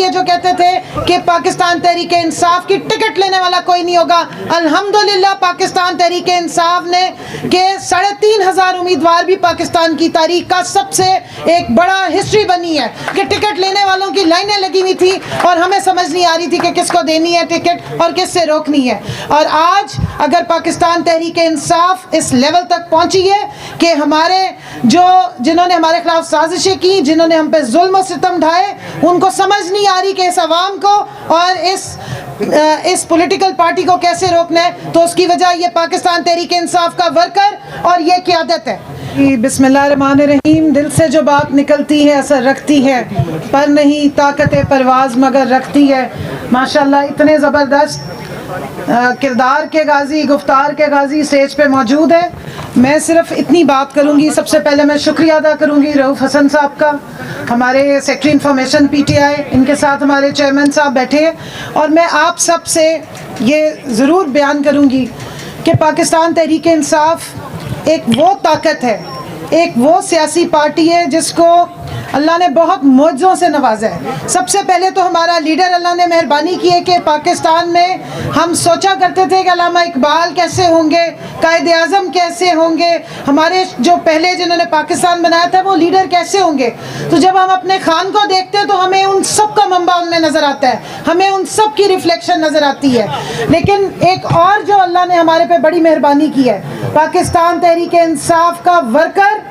किए जो कहते थे कि पाकिस्तान तहरीक इंसाफ की टिकट लेने वाला कोई नहीं होगा। अल्हम्दुलिल्लाह पाकिस्तान तहरीक इंसाफ ने के 3,500 उम्मीदवार भी पाकिस्तान की तारीख का सबसे एक बड़ा हिस्ट्री बनी है कि टिकट लेने वालों की लाइनें लगी हुई थी और हमें समझ नहीं आ रही थी कि किसको देनी है टिकट और किससे रोकनी है। और आज अगर पाकिस्तान तहरीक इंसाफ इस लेवल तक पहुंची है कि हमारे जिन्होंने हमारे खिलाफ साजिशें की, जिन्होंने हम पे जुल्म और सितम ढाए, उनको समझ नहीं आ रही कि इस अवाम को और इस पॉलिटिकल पार्टी को कैसे रोकना है, तो उसकी वजह ये पाकिस्तान तहरीक इंसाफ का वर्कर और ये क़यादत है। बिस्मिल्लाहिर्रहमानिर्रहीम। दिल से जो बात निकलती है असर रखती है, पर नहीं ताकत परवाज़ मगर रखती है। माशाल्लाह इतने ज़बरदस्त किरदार के गाजी, गुफ्तार के गाजी स्टेज पे मौजूद है। मैं सिर्फ इतनी बात करूंगी। सबसे पहले मैं शुक्रिया अदा करूंगी रऊफ़ हसन साहब का, हमारे सेक्रेटरी इंफॉर्मेशन PTI, इनके साथ हमारे चेयरमैन साहब बैठे हैं। और मैं आप सब से ये ज़रूर बयान करूंगी कि पाकिस्तान तहरीक इंसाफ एक वो ताकत है, एक वो सियासी पार्टी है जिसको अल्लाह ने बहुत मौजों से नवाजा है। सबसे पहले तो हमारा लीडर अल्लाह ने मेहरबानी की है कि पाकिस्तान में हम सोचा करते थे कि अल्लामा इकबाल कैसे होंगे, कायद आज़म कैसे होंगे, हमारे जो पहले जिन्होंने पाकिस्तान बनाया था वो लीडर कैसे होंगे। तो जब हम अपने खान को देखते हैं तो हमें उन सब का मंबा उनमें नज़र आता है, हमें उन सब की रिफ्लेक्शन नज़र आती है। लेकिन एक और जो अल्लाह ने हमारे पे बड़ी मेहरबानी की है, पाकिस्तान तहरीक इंसाफ का वर्कर,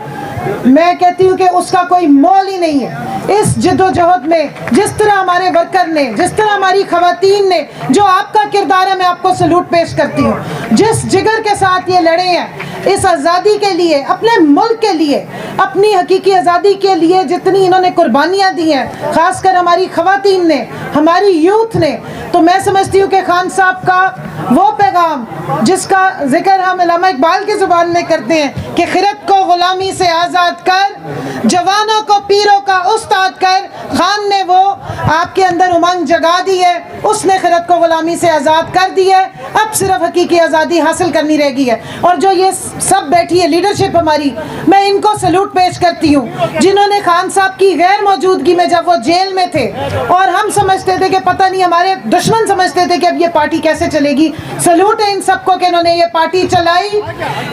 मैं कहती हूँ कि उसका कोई मोल ही नहीं है। इस जद्दोजहद में जिस तरह हमारे वर्कर ने, जिस तरह हमारी खवातीन ने, जो आपका किरदार है, मैं आपको सलूट पेश करती हूँ। जिस जिगर के साथ ये लड़े हैं इस आज़ादी के लिए, अपने मुल्क के लिए, अपनी हकीकी आज़ादी के लिए, जितनी इन्होंने कुर्बानियाँ दी हैं, ख़ासकर हमारी खवातीन ने, हमारी यूथ ने, तो मैं समझती हूँ कि खान साहब का वो पैगाम जिसका जिक्र हम अल्लामा इकबाल की ज़ुबान में करते हैं कि खिरत को ग़ुलामी से आज़ाद कर, जवानों को पीरों का उस्ताद कर, खान ने वो आपके अंदर उमंग जगा दी है, उसने खिरत को ग़ुलामी से आज़ाद कर दी है। अब सिर्फ हकीकी आज़ादी हासिल करनी रह गई है। और जो ये सब बैठी है लीडरशिप हमारी, मैं इनको सलूट पेश करती हूँ, जिन्होंने खान साहब की गैर मौजूदगी में, जब वो जेल में थे और हम समझते थे कि पता नहीं, हमारे दुश्मन समझते थे कि अब ये पार्टी कैसे चलेगी, सलूट है इन सबको कि इन्होंने ये पार्टी चलाई,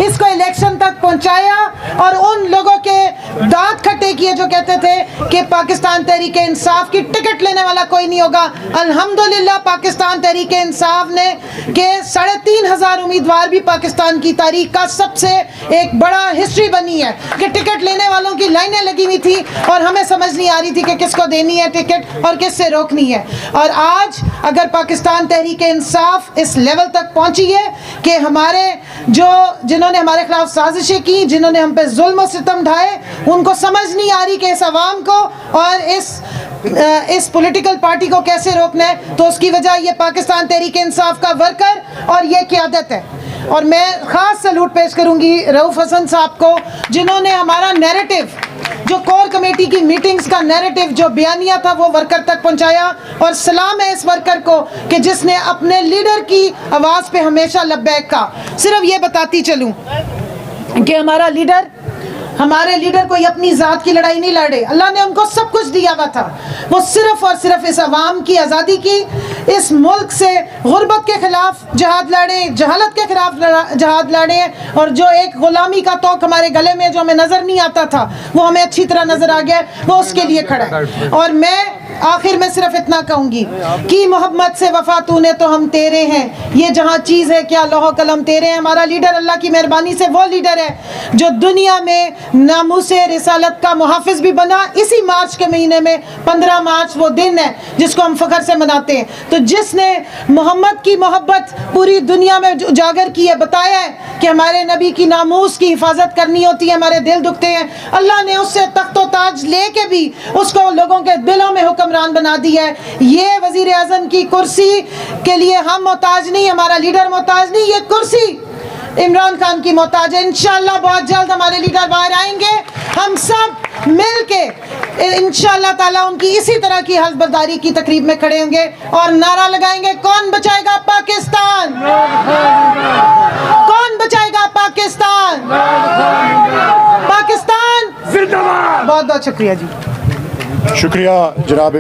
इसको इलेक्शन तक पहुँचाया और उन लोगों के दांत खट्टे किए जो कहते थे कि पाकिस्तान तहरीक इंसाफ की टिकट लेने वाला कोई नहीं होगा। अल्हम्दुलिल्लाह पाकिस्तान तहरीक इंसाफ ने के 3,500 उम्मीदवार भी पाकिस्तान की तारीख का सबसे एक बड़ा हिस्ट्री बनी है कि टिकट लेने वालों की लाइनें लगी हुई थी और हमें समझ नहीं आ रही थी कि किसको देनी है टिकट और किससे रोकनी है। और आज अगर पाकिस्तान तहरीक इंसाफ इस लेवल तक पहुंची है कि हमारे जिन्होंने हमारे खिलाफ साजिशें की, जिन्होंने हम पे जुल्म और सितम ढाए, उनको समझ नहीं आ रही कि इस अवाम को और इस पॉलिटिकल पार्टी को कैसे रोकना है, तो उसकी वजह ये पाकिस्तान तहरीक इंसाफ का वर्कर और ये क़यादत है। और मैं ख़ास सलूट पेश करूंगी रऊफ़ हसन साहब को, जिन्होंने हमारा नैरेटिव, जो कोर कमेटी की मीटिंग्स का नैरेटिव, जो बयानिया था, वो वर्कर तक पहुंचाया। और सलाम है इस वर्कर को कि जिसने अपने लीडर की आवाज़ पे हमेशा लब्बैक कहा। सिर्फ ये बताती चलूँ कि हमारे लीडर कोई अपनी ज़ात की लड़ाई नहीं लड़े, अल्लाह ने उनको सब कुछ दिया हुआ था। वो सिर्फ़ और सिर्फ इस अवाम की आज़ादी की, इस मुल्क से गुर्बत के ख़िलाफ़ जहाद लड़े, जहालत के ख़िलाफ़ जहाद लड़े। और जो एक ग़ुलामी का तोक हमारे गले में जो हमें नज़र नहीं आता था, वो हमें अच्छी तरह नज़र आ गया, वो उसके लिए खड़ा है। और मैं आखिर में सिर्फ इतना कहूँगी कि मोहब्बत से वफ़ा तूने तो हम तेरे हैं, ये जहाँ चीज़ है क्या लौह कलम तेरे हैं। हमारा लीडर अल्लाह की मेहरबानी से वो लीडर है जो दुनिया में नामूसे रिसालत का मुहाफिज भी बना। इसी मार्च के महीने में 15 मार्च वो दिन है जिसको हम फ़ख्र से मनाते हैं। तो जिसने मोहम्मद की मोहब्बत पूरी दुनिया में उजागर की है, बताया है कि हमारे नबी की नामूस की हिफाजत करनी होती है, हमारे दिल दुखते हैं, अल्लाह ने उससे तख्तो ताज लेके भी उसको लोगों के दिलों में हुक्मरान बना दिया है। ये वज़ीर आज़म की कुर्सी के लिए हम मोहताज नहीं, हमारा लीडर मोहताज नहीं, ये कुर्सी इमरान खान की मोहताज है। इंशाअल्लाह बहुत जल्द हमारे लीडर बाहर आएंगे, हम सब मिल के इंशाअल्लाह ताला उनकी इसी तरह की हल्फबर्दारी की तकरीब में खड़े होंगे और नारा लगाएंगे, कौन बचाएगा पाकिस्तान, कौन बचाएगा पाकिस्तान, पाकिस्तान जिंदाबाद। बहुत बहुत शुक्रिया जी। शुक्रिया जनाब।